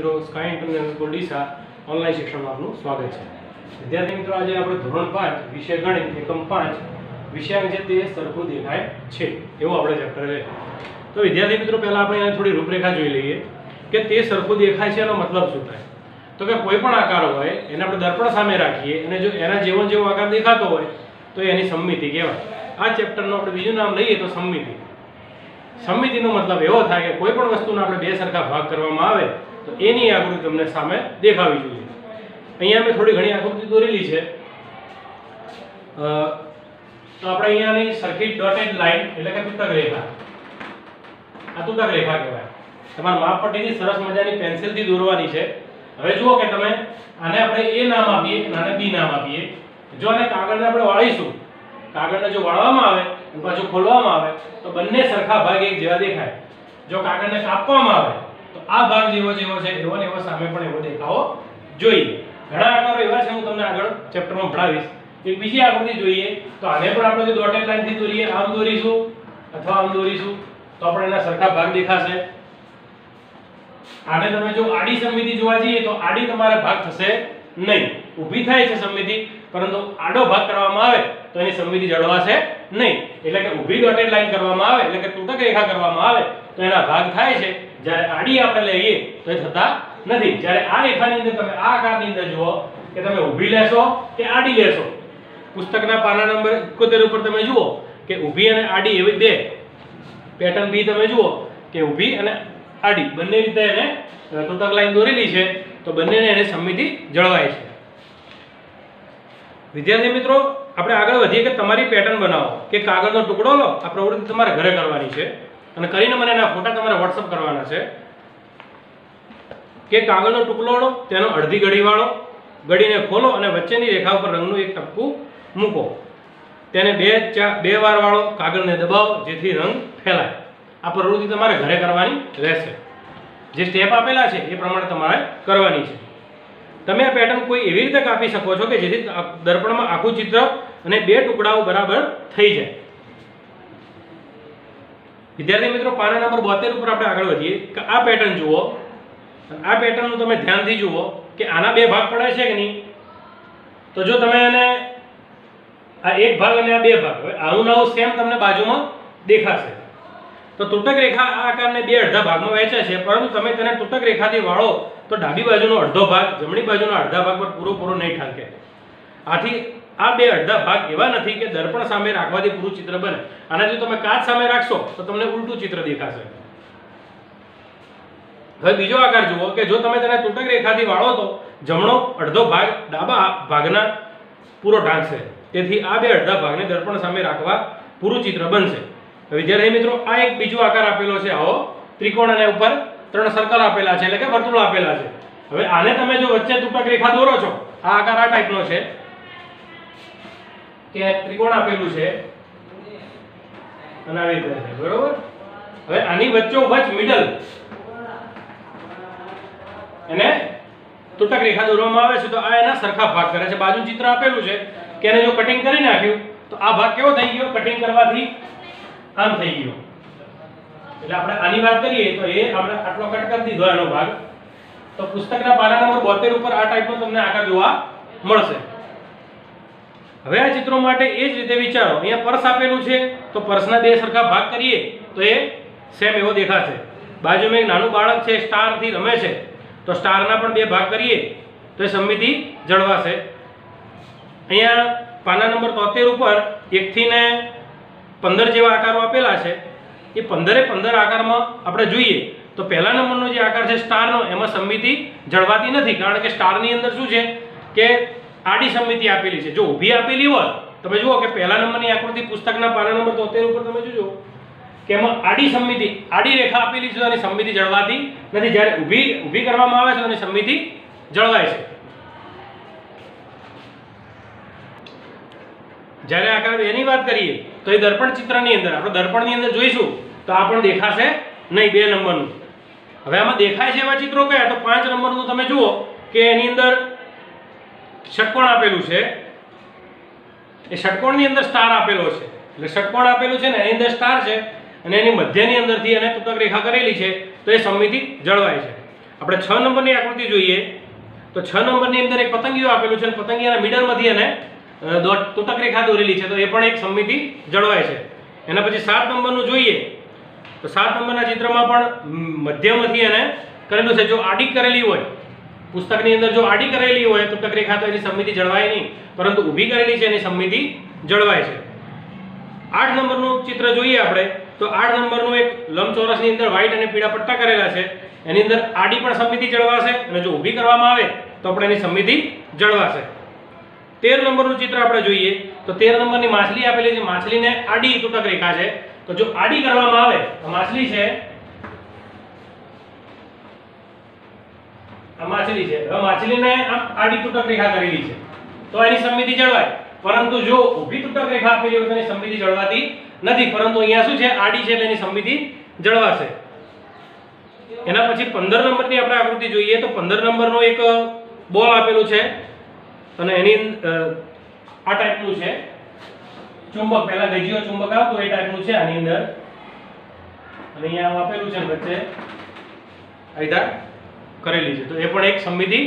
મિત્રો, sky international school Deesa online શિક્ષણમાં આપનું સ્વાગત છે। વિદ્યાર્થી મિત્રો, આજે આપણે ધોરણ 5 વિષય ગણિત એકમ 5 વિષયાંક છે તે સરખું દેખાય છે એવું આપણે ચેપ્ટર છે। તો વિદ્યાર્થી મિત્રો, પહેલા આપણે અહીંયા થોડી રૂપરેખા જોઈ લઈએ કે તે સરખું દેખાય છે એનો મતલબ શું થાય। તો કે કોઈ પણ આકાર હોય એને આપણે દર્પણ સામે રાખીએ અને જો એના જેવો આકાર દેખાતો હોય તો એની સમમિતિ કહેવાય। આ ચેપ્ટરનું આપણે બીજું નામ લઈએ તો સમમિતિ। સમમિતિનો મતલબ એવો થાય કે કોઈ પણ વસ્તુનો આપણે બે સરખા ભાગ કરવામાં આવે તો એની આકૃતિ તમને સામે દેખાવી જોઈએ। અહીંયા મેં થોડી ઘણી આકૃતિ દોરેલી છે। તો આપણે અહીંયાની સરખી ડોટેડ લાઈન એટલે કે તૂટક રેખા, આ તૂટક રેખા કહેવાય। તમારા માપપટ્ટીની સરસ મજાની પેન્સિલથી દોરવાની છે। હવે જુઓ કે તમે આને આપણે A નામ આપીએ અને આને B નામ આપીએ। જો આને કાગળને આપણે વાળીશું, કાગળને જો વાળવામાં આવે અને પાછું ખોલવામાં આવે તો બંને સરખા ભાગ એક જેવા દેખાય। જો કાગળને કાપવામાં આવે તો આ ભાગ જેવો છે એવો ને એવો સામે પણ એવો દેખાવો જોઈએ। ઘણા આકારો એવા છે, હું તમને આગળ ચેપ્ટરમાં ભણાવીશ। એક બીજી આકૃતિ જોઈએ તો આને પણ આપણે જો ડોટેડ લાઈનથી દોરીએ, આમ દોરીશું અથવા આમ દોરીશું તો આપણે એના સરખા ભાગ દેખાશે। આને તમે જો આડી સમમિતિ જોવા જઈએ તો આડી તમારે ભાગ થશે નહીં, ઊભી થાય છે સમમિતિ, પરંતુ આડો ભાગ કરવામાં આવે તો એની સમમિતિ જળવાશે નહીં। એટલે કે ઊભી ડોટેડ લાઈન કરવામાં આવે એટલે કે તૂટક રેખા કરવામાં આવે તો એના ભાગ થાય છે, જ્યારે આડી આપણે લઈએ તો એ થતા નથી। જ્યારે આ રેખાની અંદર તમે આ આકારની અંદર જુઓ કે તમે ઊભી લેશો કે આડી લેશો, પુસ્તકના પાના નંબર 71 ઉપર તમે જુઓ કે ઊભી અને આડી એવી બે પેટર્ન બી તમે જુઓ કે ઊભી અને આડી બંને રીતે એને તૂટક લાઈન દોરેલી છે તો બંનેને એને સમમિતિ જળવાય છે। વિદ્યાર્થી મિત્રો, આપણે આગળ વધીએ કે તમારી પેટર્ન બનાવો કે કાગળનો ટુકડો લો। આ પ્રવૃત્તિ તમારે ઘરે કરવાની છે અને કરીને મને એના ફોટા તમારે WhatsApp કરવાના છે કે કાગળનો ટુકડો લો, તેનો અડધી ગળી વાળો, ગળીને ખોલો અને વચ્ચેની રેખા ઉપર રંગનું એક ટપકું મૂકો, તેને બે વાર વાળો, કાગળને દબાવો જેથી રંગ ફેલાય। આ પ્રવૃત્તિ તમારે ઘરે કરવાની રહેશે। જે સ્ટેપ આપેલા છે એ પ્રમાણે તમારે કરવાની છે। તમે આ પેટર્ન કોઈ એવી રીતે કાપી શકો છો કે જેથી દર્પણમાં આખું ચિત્ર અને બે ટુકડાઓ બરાબર થઈ જાય। વિદ્યાર્થી મિત્રો, પાના નંબર 72 ઉપર આપણે આગળ વધીએ કે આ પેટર્ન જુઓ। આ પેટર્નનું તમે ધ્યાનથી જુઓ કે આના બે ભાગ પડે છે કે નહીં। તો જો તમે એને આ એક ભાગ અને આ બે ભાગ, હવે આવું નવું સેમ તમને બાજુમાં દેખાશે। તો તૂટક રેખા આ આકારને બે અડધા ભાગમાં વહેંચે છે, પરંતુ તમે તેને તૂટક રેખાથી વાળો તો ડાબી બાજુનો અડધો ભાગ જમણી બાજુના અડધા ભાગ પર પૂરો નહીં ઠાલકે। આથી આ બે અડધા ભાગ એવા નથી કે દર્પણ સામે રાખવાથી પૂરું ચિત્ર બને। આને જો તમે કાચ સામે રાખશો તો તમને ઉલટું ચિત્ર દેખાશે। હવે બીજો આકાર જુઓ કે જો તમે તેને તૂટક રેખાથી વાળો તો જમણો અડધો ભાગ ડાબા ભાગના પૂરો ઢાંકશે, તેથી આ બે અડધા ભાગને દર્પણ સામે રાખવા પૂરું ચિત્ર બનશે। વિદ્યાર્થી મિત્રો, આ એક બીજો આકાર આપેલો છે, આવો ત્રિકોણ અને ઉપર 3 સર્કલ આપેલા છે એટલે કે વર્તુળ આપેલા છે। હવે આને તમે જો વચ્ચે તૂટક રેખા દોરો છો, આ આકાર આ ટાઈપનો છે કે ત્રિકોણ આપેલું છે અને આવી રીતે છે, બરોબર। હવે આની વચ્ચોવચ્ચ મિડલ એને તૂટક રેખા દોરવામાં આવે છે તો આ એના સરખા ભાગ કરે છે। બાજુ ચિત્ર આપેલું છે કે એને જો કટિંગ કરી નાખ્યું તો આ ભાગ કેવો થઈ ગયો, કટિંગ કરવાથી આમ થઈ ગયો। એટલે આપણે આની વાત કરીએ તો એ આપણે આટલો કટ કરી દીધો એનો ભાગ। તો પુસ્તકના પાના નંબર 72 ઉપર આ ટાઈપનો તમને આકાર જોવા મળશે। હવે આ ચિત્રો માટે એ જ રીતે વિચારો। અહીંયા પર્સ આપેલું છે તો પર્સના બે સરખા ભાગ કરીએ તો એ સેમ એવો દેખાશે। બાજુમાં એક નાનું બાળક છે, સ્ટારથી રમે છે, તો સ્ટારના પણ બે ભાગ કરીએ તો એ સમમિતિ જળવાશે। અહીંયા પાના નંબર 73 ઉપર 1 થી ને 15 જેવા આકારો આપેલા છે। એ 15 આકારમાં આપણે જોઈએ તો પહેલા નંબરનો જે આકાર છે સ્ટારનો, એમાં સમમિતિ જળવાતી નથી, કારણ કે સ્ટારની અંદર શું છે કે આડી સમમિતિ આપેલી છે। જો ઊભી આપેલી હોય, તમે જુઓ કે પહેલા નંબરની આકૃતિ પુસ્તકના પાના નંબર 73 ઉપર તમે જોજો કે એમાં આડી સમમિતિ, આડી રેખા આપેલી છે અને સમમિતિ જળવાતી નથી। જ્યારે ઊભી કરવામાં આવે છે તો એની સમમિતિ જળવાય છે। જ્યારે આકાર એની વાત કરીએ તો એ દર્પણ ચિત્રની અંદર, આપણે દર્પણની અંદર જોઈશું તો આ પણ દેખાશે નહીં 2 નંબરનું। હવે આમાં દેખાય છે એવા ચિત્રો કયા, તો 5 નંબરનું તમે જુઓ કે એની અંદર ષટકોણ આપેલું છે, એ ષટકોણની અંદર સ્ટાર આપેલો છે, એટલે ષટકોણ આપેલું છે ને એની અંદર સ્ટાર છે અને એની મધ્યની અંદરથી એને તૂટક રેખા કરેલી છે તો એ સમમિતિ જળવાય છે। આપણે 6 નંબરની આકૃતિ જોઈએ તો 6 નંબરની અંદર એક પતંગિયું આપેલું છે અને પતંગિયાના મિડલમાંથી એને તૂટક રેખા દોરેલી છે, તો એ પણ એક સમમિતિ જળવાય છે. એના પછી 7 નંબરનું જોઈએ તો 7 નંબરના ચિત્રમાં પણ મધ્યમાંથી એને કરેલું છે. જો આડી કરેલી હોય પુસ્તકની અંદર, જો આડી કરેલી હોય તૂટક રેખા, તો એની સમમિતિ જળવાય નહીં, પરંતુ ઊભી કરેલી છે એની સમમિતિ જળવાય છે. 8 નંબરનું ચિત્ર જોઈએ આપણે તો 8 નંબરનું એક લંબચોરસની અંદર વ્હાઈટ અને પીળા પટ્ટા કરેલા છે, એની અંદર આડી પણ સમમિતિ જળવાશે અને જો ઊભી કરવામાં આવે તો આપણે એની સમમિતિ જળવાશે. 13 નંબરનું ચિત્ર આપણે જોઈએ તો 13 નંબરની માછલી આપેલી છે. માછલીને આડી તૂટક રેખા છે, તો જો આડી કરવામાં આવે તો માછલી છે, આ માછલી છે, હવે માછલીને આમ આડી તૂટક રેખા કરેલી છે તો એની સમમિતિ જળવાય, પરંતુ જો ઊભી તૂટક રેખા આપેલી હોય તો એની સમમિતિ જળવાતી નથી, પરંતુ અહીંયા શું છે, આડી છે એટલે એની સમમિતિ જળવાશે. એના પછી 15 નંબરની આપણે આકૃતિ જોઈએ તો 15 નંબરનો એક બોલ આપેલું છે અને એની આ ટાઈપનું છે ચુંબક, પહેલા ગજીયો ચુંબક આવતો એ ટાઈપનું છે આની અંદર, અને અહીંયા આપેલું છે વચ્ચે આઈધા કરેલી છે, તો એ પણ એક સમમિતિ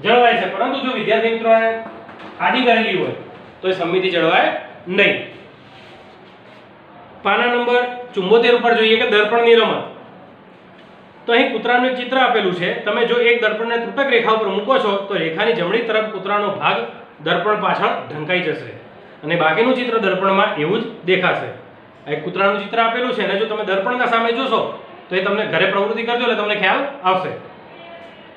જળવાય છે. પરંતુ જો વિદ્યાર્થી મિત્રોને આડી કરેલી હોય તો એ સમમિતિ જળવાય નહીં. પાના નંબર 74 ઉપર જોઈએ કે દર્પણની રમત. તો અહીં કૂતરાનું એક ચિત્ર આપેલું છે. તમે જો એક દર્પણને તૂટક રેખા ઉપર મૂકો છો તો રેખાની જમણી તરફ કૂતરાનો ભાગ દર્પણ પાછળ ઢંકાઈ જશે અને બાકીનું ચિત્ર દર્પણમાં એવું જ દેખાશે. એક કૂતરાનું ચિત્ર આપેલું છે અને જો તમે દર્પણના સામે જોશો તો એ તમને ઘરે પ્રવૃત્તિ કરજો એટલે તમને ખ્યાલ આવશે.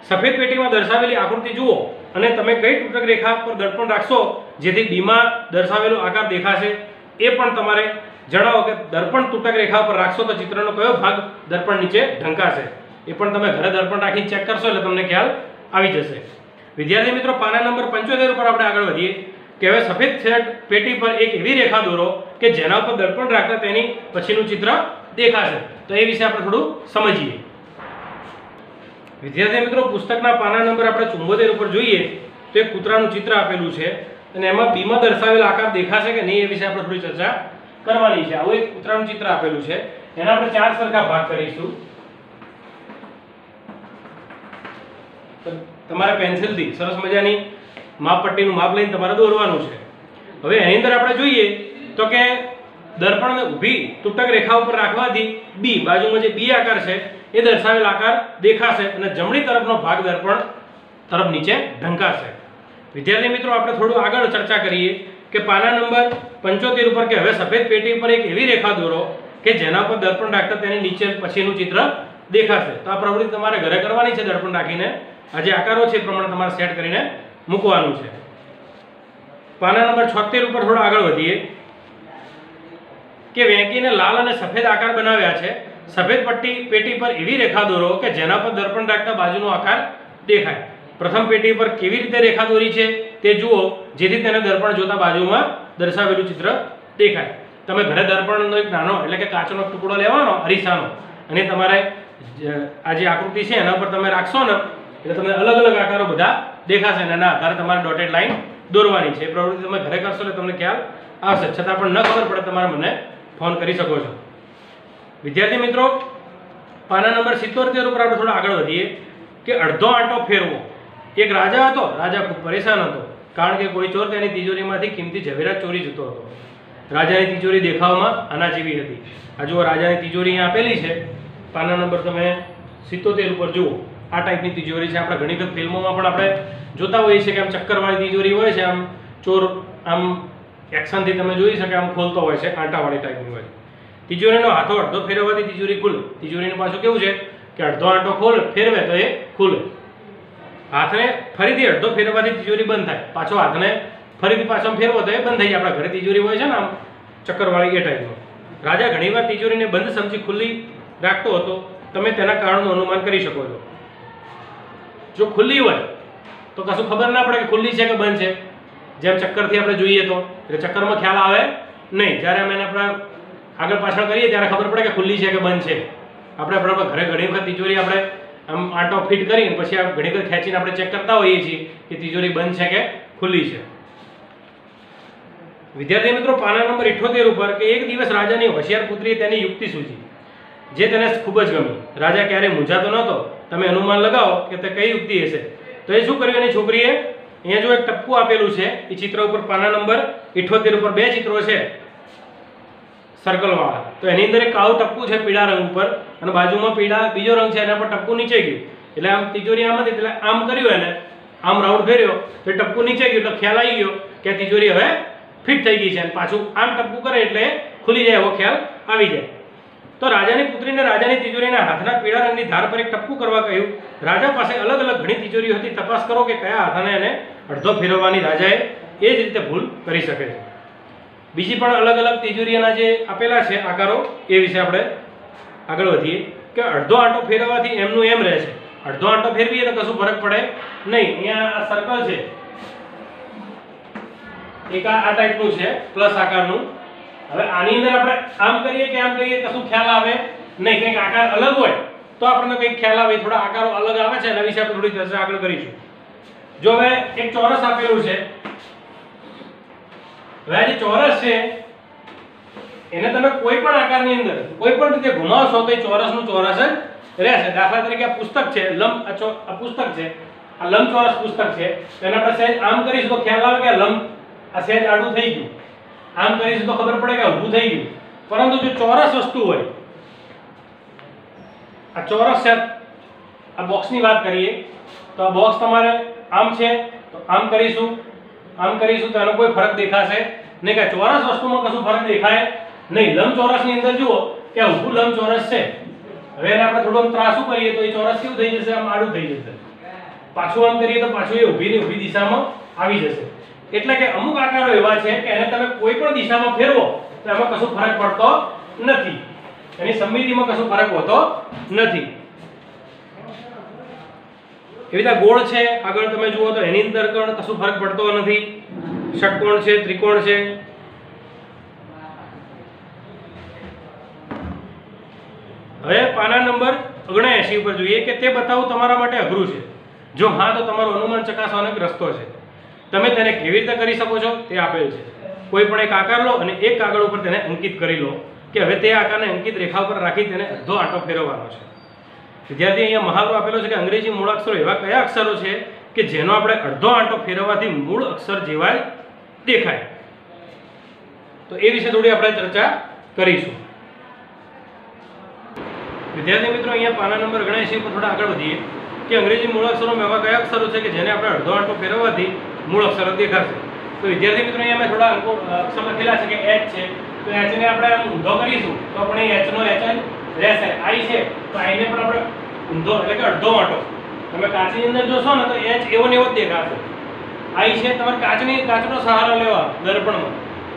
સફેદ પેટીમાં દર્શાવેલી આકૃતિ જુઓ અને તમે કઈ તૂટક રેખા પર દર્પણ રાખશો જેથી બીમાં દર્શાવેલો આકાર દેખાશે એ પણ તમારે જણાવો કે દર્પણ તૂટક રેખા પર રાખશો તો ચિત્રનો કયો ભાગ દર્પણ નીચે ઢંકાશે. એ પણ તમે ઘરે દર્પણ રાખીને ચેક કરશો એટલે તમને ખ્યાલ આવી જશે. વિદ્યાર્થી મિત્રો, પાના નંબર 75 ઉપર આપણે આગળ વધીએ કે હવે સફેદ શેડ પેટી પર એક એવી રેખા દોરો કે જેના ઉપર દર્પણ રાખતા તેની પછીનું ચિત્ર દેખાશે. તો એ વિશે આપણે થોડું સમજીએ. વિદ્યાર્થી મિત્રો, પુસ્તકના પાના નંબર આપણે 74 ઉપર જોઈએ તો એક કૂતરાનું ચિત્ર આપેલું છે અને એમાં બીમાં દર્શાવેલ આકાર દેખાશે કે નહીં એ વિશે આપણે થોડી ચર્ચા કરવાની છે. આવું એક કૂતરાનું ચિત્ર આપેલું છે, એના આપણે 4 સરખા ભાગ કરીશું. તમારે પેન્સિલથી સરસ મજાની માપપટ્ટીનું માપ લઈને તમારે દોરવાનું છે. હવે એની અંદર આપણે જોઈએ તો કે દર્પણને ઊભી તૂટક રેખા ઉપર રાખવાથી બી બાજુમાં જે બી આકાર છે એ દર્શાવેલ આકાર દેખાશે અને જમણી તરફનો ભાગ દર્પણ તરફ નીચે ઢંકાશે. વિદ્યાર્થી મિત્રો, આપણે થોડું આગળ ચર્ચા કરીએ કે પાના નંબર 75 ઉપર કે હવે સફેદ પેટી ઉપર એક એવી રેખા દોરો કે જેના પર દર્પણ રાખતા તેની નીચે પછીનું ચિત્ર દેખાશે. તો આ પ્રવૃત્તિ તમારે ઘરે કરવાની છે. દર્પણ રાખીને આ જે આકારો છે એ પ્રમાણે તમારે સેટ કરીને મૂકવાનું છે. પાના નંબર 76 ઉપર થોડા આગળ વધીએ કે વેંકીને લાલ અને સફેદ આકાર બનાવ્યા છે. સફેદ પટ્ટી પેટી પર એવી રેખા દોરો કે જેના પર દર્પણ રાખતા બાજુનો આકાર દેખાય. પ્રથમ પેટી પર કેવી રીતે રેખા દોરી છે તે જુઓ જેથી તેને દર્પણ જોતા બાજુમાં દર્શાવેલું ચિત્ર દેખાય. તમે ઘરે દર્પણનો એક નાનો એટલે કે કાચનો ટુકડો લેવાનો અરીસાનો અને તમારે આ જે આકૃતિ છે એના પર તમે રાખશો ને એટલે તમને અલગ અલગ આકારો બધા દેખાશે અને એના આધારે તમારે ડોટેડ લાઈન દોરવાની છે. એ પ્રવૃત્તિ તમે ઘરે કરશો એટલે તમને ખ્યાલ આવશે. છતાં પણ ન ખબર પડે તમારે મને ફોન કરી શકો છો. વિદ્યાર્થી મિત્રો, પાના નંબર 77 ઉપર આપણે થોડા આગળ વધીએ કે અડધો આંટો ફેરવો. એક રાજા હતો. રાજા ખૂબ પરેશાન હતો કારણ કે કોઈ ચોર તેની તિજોરીમાંથી કિંમતી ઝવેરાત ચોરી જતો હતો. રાજાની તિજોરી દેખાવમાં આના જેવી હતી. આ જુઓ, રાજાની તિજોરી અહીંયા આપેલી છે. પાના નંબર તમે 77 ઉપર જુઓ. આ ટાઈપની તિજોરી છે. આપણે ઘણી વખત ફિલ્મોમાં પણ આપણે જોતા હોઈએ છીએ કે આમ ચક્કરવાળી તિજોરી હોય છે. આમ ચોર આમ એક્શનથી તમે જોઈ શકે આમ ખોલતો હોય છે, આંટાવાળી ટાઈપની હોય. તિજોરીનો હાથો અડધો ફેરવવાથી તિજોરી ખુલે. તિજોરીનું પાછું કેવું છે કે અડધો આંટો ફેરવે તો એ ખુલે. હાથને ફરીથી અડધો ફેરવવાથી તિજોરી બંધ થાય. પાછો હાથને ફરીથી પાછો ફેરવો તો એ બંધ થઈ જાય. આપણા ઘરે તિજોરી હોય છે ને આમ ચક્કરવાળી એ ટાઈપનો. રાજા ઘણીવાર તિજોરીને બંધ સમજી ખુલ્લી રાખતો હતો. તમે તેના કારણનું અનુમાન કરી શકો છો. જો ખુલ્લી હોય તો કશું ખબર ના પડે કે ખુલ્લી છે કે બંધ છે. જેમ ચક્કરથી આપણે જોઈએ તો એટલે ચક્કરમાં ખ્યાલ આવે નહીં. જ્યારે અમે આપણે આગળ પાછળ કરીએ ત્યારે ખબર પડે કે ખુલ્લી છે કે બંધ છે. આપણે આપણા ઘરે ઘણી વખત તિજોરી આપણે આમ આંટો ફિટ કરીને પછી આ ઘણી વખત ખેંચીને આપણે ચેક કરતા હોઈએ છીએ કે તિજોરી બંધ છે કે ખુલ્લી છે. વિદ્યાર્થી મિત્રો, પાના નંબર 78 ઉપર કે એક દિવસ રાજાની હોશિયાર પુત્રીએ તેની યુક્તિ સૂચી જે તેને ખૂબ જ ગમી. રાજા ક્યારેય મૂંઝાતો નહોતો તમે અનુમાન લગાવો કે તે કઈ યુક્તિ હશે. તો એ શું કર્યું એની છોકરીએ, અહીંયા જો એક ટપકું આપેલું છે, એ ચિત્ર ઉપર પાના નંબર 78 ઉપર 2 ચિત્રો છે સર્કલ વાળા. તો એની અંદર એક કાળું ટપકું છે પીળા રંગ ઉપર, અને બાજુમાં પીળા બીજો રંગ છે, એના પર ટપકું નીચે ગયું. એટલે આમ તિજોરી આમ હતી, એટલે આમ કર્યું એને, આમ રાઉન્ડ ફેર્યો તો ટપકું નીચે ગયું, એટલે ખ્યાલ આવી ગયો કે આ તિજોરી હવે ફિટ થઈ ગઈ છે. અને પાછું આમ ટપકું કરે એટલે ખુલી જાય એવો ખ્યાલ આવી જાય. તો રાજાની પુત્રીને રાજાની તિજોરીના હાથના પીળા રંગની ધાર પર એક ટપકું કરવા કહ્યું. રાજા પાસે અલગ અલગ ઘણી તિજોરીઓ હતી, તપાસ કરો કે કયા હાથાને એને અડધો ફેરવવાની રાજાએ એ જ રીતે ભૂલ કરી શકે છે. બીજી પણ અલગ અલગ તિજોરીઓના જે આપેલા છે આકારો, એ વિશે આપણે આગળ વધીએ. કે અડધો આંટો ફેરવવાથી એમનું એમ રહે છે, અડધો આંટો ફેરવીએ તો કશું ફરક પડે નહીં. અહીંયા આ સર્કલ છે, એક આ ટાઈપનું છે પ્લસ આકારનું. હવે આની અંદર આપણે આમ કરીએ કે આમ કરીએ કશું ખ્યાલ આવે નહીં, કંઈક આકાર અલગ હોય તો આપણને કંઈક ખ્યાલ આવે. થોડા આકારો અલગ આવે છે, એના વિશે આપણે થોડી ચર્ચા આગળ કરીશું. જો હવે એક ચોરસ આપેલું છે, હવે આ જે ચોરસ છે એને તમે કોઈ પણ આકારની અંદર કોઈ પણ રીતે ઘુમાવશો તો એ ચોરસનું ચોરસ જ રહેશે. દાખલા તરીકે આ પુસ્તક છે, આ પુસ્તક છે, આ લંબચોરસ પુસ્તક છે, તો એને આપણે સહેજ આમ કરીશું તો ખ્યાલ આવે કે આ લંબ આ સહેજ આડું થઈ ગયું, આમ કરીશું તો ખબર પડે કે ઊભું થઈ ગયું. પરંતુ જો ચોરસ વસ્તુ હોય, આ ચોરસ છે, આ બોક્સની વાત કરીએ તો આ બોક્સ તમારે આમ છે તો આમ કરીશું તો એનો કોઈ ફરક દેખાશે નહીં. કે ચોરસ વસ્તુમાં કશું ફરક દેખાય નહીં. લંબચોરસની અંદર જુઓ કે ઊભું લંબચોરસ છે, હવે એને આપણે થોડું ત્રાસું કરીએ તો એ ચોરસ કેવું થઈ જશે, આમ આડું થઈ જશે. પાછું આમ કરીએ તો પાછું એ ઊભી દિશામાં આવી જશે. એટલે કે અમુક આકારો એવા છે કે એને તમે કોઈ પણ દિશામાં ફેરવો તો એમાં કશું ફરક પડતો નથી, એની સમમિતિમાં કશું ફરક હોતો નથી. એવી રીતે ગોળ છે, આગળ તમે જુઓ તો એની અંદર પણ કશું ફરક પડતો નથી. ષટકોણ છે, ત્રિકોણ છે. હવે પાના નંબર 79 ઉપર જોઈએ કે તે બતાવવું તમારા માટે અઘરું છે. જો હા તો તમારું અનુમાન ચકાસવાનો એક રસ્તો છે. તમે તેને કેવી રીતે કરી શકો છો તે આપેલ છે. કોઈ પણ એક આકાર લો અને એક કાગળ ઉપર તેને અંકિત કરી લો કે હવે તે આકારને અંકિત રેખા ઉપર રાખી તેને અડધો આંટો ફેરવવાનો છે. વિદ્યાર્થી, અહીંયા મહાવરો આપેલો છે કે અંગ્રેજી મૂળાક્ષરો એવા કયા અક્ષરો છે કે જેનો આપણે અડધો આંટો ફેરવવાથી મૂળ અક્ષર જેવા દેખાય. તો એ વિશે થોડી આપણે ચર્ચા કરીશું. વિદ્યાર્થી મિત્રો, અહીંયા પાના નંબર 79 પર થોડા આગળ વધીએ કે અંગ્રેજી મૂળાક્ષરોમાં એવા કયા અક્ષરો છે કે જેને આપણે અડધો આંટો ફેરવવાથી મૂળ અક્ષરો દેખાશે. તો વિદ્યાર્થી મિત્રો, અહીંયા મેં થોડા અક્ષર લખેલા છે કે h છે, તો h ને આપણે ઊંધો કરીશું તો આપણે h નો h જ રહેશે. i છે તો i ને પણ આપણે ઊંધો એટલે કે અડધો આંટો, તમે કાચની અંદર જોશો ને તો h એવો ને એવો જ દેખાશે. i છે, તમારે કાચનો સહારો લેવા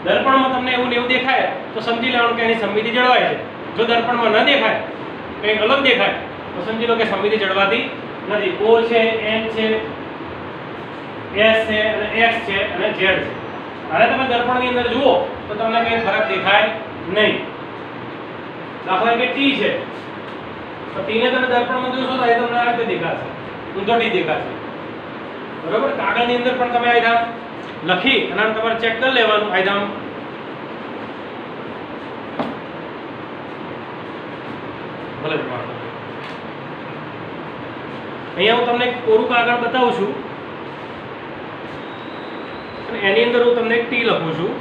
દર્પણમાં તમને એવું ને એવું દેખાય તો સમજી લેવાનું કે એની સમમિતિ જળવાય છે. જો દર્પણમાં ન દેખાય, કંઈક અલગ દેખાય તો સમજી લો કે સમમિતિ જળવાતી નથી. o છે, n છે, s છે અને x છે અને z છે. અને તમે દર્પણની અંદર જુઓ તો તમને કંઈ ફરક દેખાય નહીં. દાખલા કે t છે તો t ને તમે દર્પણમાં જોશો તો એ તમને આ રીતે દેખાશે, ઊંધો t દેખાશે. બરોબર. કાગળની અંદર પણ તમે આયધામ લખી અને તમારે ચેક કરી લેવાનું. આયધામ ભલે અહીંયા હું તમને એક કોરું કાગળ બતાવું છું અને એની અંદર હું તમને એક ટી લખું છું.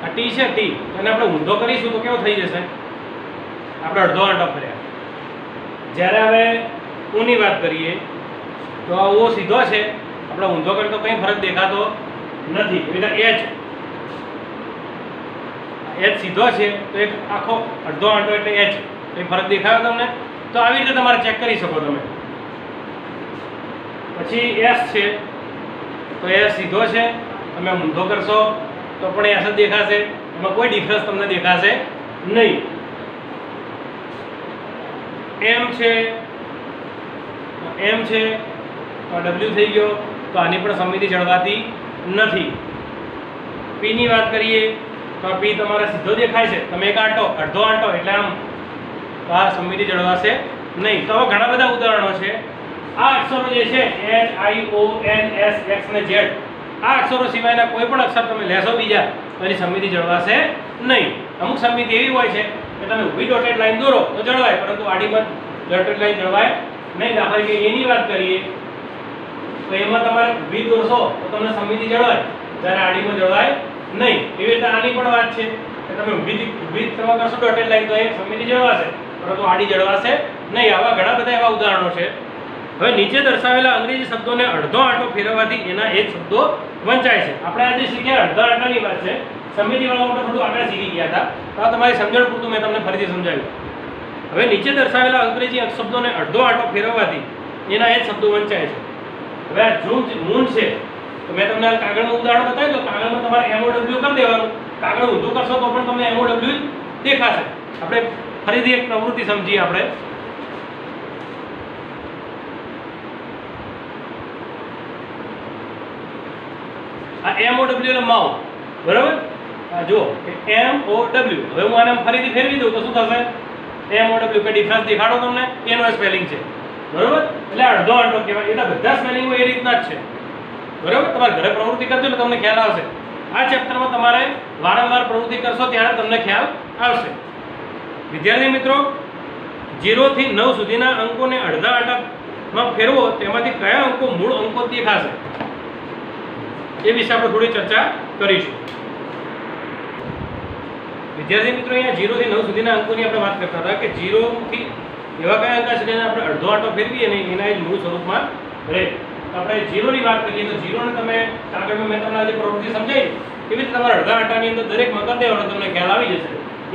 આ ટી છે, ટી એને આપણે ઊંધો કરીશું તો કેવો થઈ જશે, આપણે અડધો આંટો ફર્યા. જ્યારે હવે ઊની વાત કરીએ તો આ ઓ સીધો છે, આપણે ઊંધો કરીએ તો કંઈ ફરક દેખાતો નથી. એચ સીધો છે તો એક આખો અડધો આંટો એટલે એચ, કંઈ ફરક દેખાયો તમને? તો આવી રીતે તમારે ચેક કરી શકો તમે. પછી એસ છે તો એસ સીધો છે, તમે ઊંધો કરશો તો પણ એસ જ દેખાશે, એમાં કોઈ ડિફરન્સ તમને દેખાશે નહીં. એમ છે તો ડબલ્યુ થઈ ગયો, તો આની પણ સમમિતિ જળવાતી નથી. પી ની વાત કરીએ તો આ પી તમારે સીધો દેખાય છે, તમે એક આંટો અડધો આંટો એટલે આમ, તો આ સમમિતિ જળવાશે નહીં. તો હવે ઘણા બધા ઉદાહરણો છે. આ અક્ષરો જે છે h, i, o, n, s, x અને z, આ અક્ષરો સિવાયના કોઈ પણ અક્ષર તમે લેશો બીજા તો એની સમમિતિ જળવાશે નહીં. અમુક સમમિતિ એવી હોય છે કે તમે ઊભી ડોટેડ લાઈન દોરો તો જળવાય, પરંતુ આડીમાં ડોટેડ લાઈન જળવાય નહીં. દાખલા તરીકે એની વાત કરીએ તો એમાં તમારે ઊભી દોરશો તો તમને સમમિતિ જળવાય, જ્યારે આડીમાં જળવાય નહીં. એવી રીતે આની પણ વાત છે કે તમે ઊભી કરવા કરશો ડોટેડ લાઈન તો એ સમમિતિ જળવાશે, પરંતુ આડી જળવાશે નહીં. આવા ઘણા બધા એવા ઉદાહરણો છે. હવે નીચે દર્શાવેલા અંગ્રેજી શબ્દોને અડધો આંટો ફેરવવાથી એના એક શબ્દો વંચાય છે. આપણે આજે શીખ્યા અડધા આંટાની વાત છે. સમમિતિ વાળા માટે થોડું આગળ શીખી ગયા હતા, તો આ તમારી સમજણ પૂરતું મેં તમને ફરીથી સમજાવ્યું. હવે નીચે દર્શાવેલા અંગ્રેજી શબ્દોને અડધો આંટો ફેરવવાથી એના એક શબ્દો વંચાય છે. હવે આ મૂન છે તો મેં તમને કાગળનું ઉદાહરણ બતાવ્યું તો કાગળમાં તમારે MOW કરી દેવાનું. કાગળ ઊંધું કરશો તો પણ તમને MOW દેખાશે. આપણે ફરીથી એક પ્રવૃત્તિ સમજીએ. આપણે આ MOW એટલે માઉ, બરાબર? આ જો MOW. હવે હું આને ફરીથી ફેરવી દઉં તો શું થશે? MOW. કે ડિફરન્સ દેખાડો તમને? એનો સ્પેલિંગ છે, બરાબર? એટલે અડધો આંટો કહેવાય. એટલે બધા સ્પેલિંગો એ રીતના જ છે, બરાબર? તમારે ઘરે પ્રવૃત્તિ કરજો એટલે તમને ખ્યાલ આવશે. આ ચેપ્ટરમાં તમારે વારંવાર પ્રવૃત્તિ કરશો ત્યારે તમને ખ્યાલ આવશે. વિદ્યાર્થી મિત્રો, 0 થી 9 સુધીના અંકોને અડધા આંટામાં ફેરવો, તેમાંથી કયા અંકો મૂળ અંકો દેખાશે એ વિશે આપણે થોડી ચર્ચા કરીશું. વિદ્યાર્થી મિત્રો, અહીંયા 0 થી 9 સુધીના અંકોની આપણે વાત કરતા હતા કે 0 થી એવા કયા અંક છે જેને આપણે અડધો આંટો ફેરવીએ અને એના જ મૂળ સ્વરૂપમાં રહે. આપણે 0 ની વાત કરીએ તો 0 ને તમે કાગળમાં મેં તમને આજે પ્રવૃત્તિ સમજાવી એવી રીતે તમારે અડધા આંટાની અંદર દરેક મકર દેવાનો તમને ખ્યાલ આવી જશે.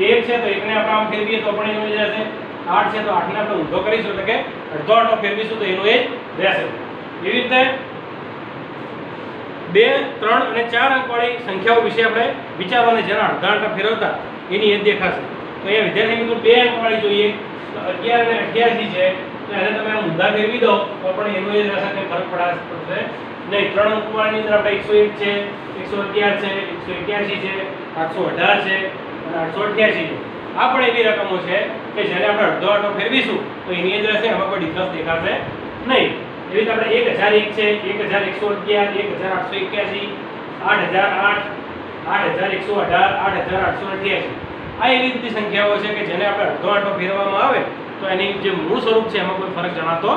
1 છે તો 1 ને આપણે આમ ફેરવીએ તો પણ એનો જ રહેશે. 8 છે તો 8 ને આપણે ઊંધો કરીશું એટલે કે અડધો આંટો ફેરવીશું તો એનો એ જ રહેશે. એવી રીતે 2, 3 અને 4 અંકવાળી સંખ્યાઓ વિશે આપણે વિચારવાને જેના અડધા આંટા ફેરવતા એની એ દેખાશે. તો અહીંયા વિદ્યાર્થી મિત્રો 2 અંકવાળી જોઈએ તો 11 અને 88 છે, તો એને તમે ઊંધા ફેરવી દો તો પણ એનો એ રહેશે, કે ફરક પડશે નહીં. 3 અંકવાળીની અંદર આપણે 101 છે, 111 છે, 181 છે, 818 છે અને 888 છે. આ પણ એવી રકમો છે કે જેને આપણે અડધો આંટો ફેરવીશું તો એની જ રહેશે, એમાં કોઈ ડિફરન્સ દેખાશે નહીં. એવી રીતે આપણે 1001 છે, 1111, 1881, 8008, 8118, 8888. આ એવી રીતે સંખ્યાઓ છે કે જેને આપણે અડધો આંટો ફેરવવામાં આવે તો એની જે મૂળ સ્વરૂપ છે એમાં કોઈ ફરક જણાતો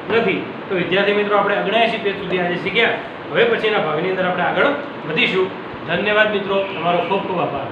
નથી. તો વિદ્યાર્થી મિત્રો, આપણે 79 પેજ સુધી આજે શીખ્યા. હવે પછીના ભાગની અંદર આપણે આગળ વધીશું. ધન્યવાદ મિત્રો, તમારો ખૂબ ખૂબ આભાર.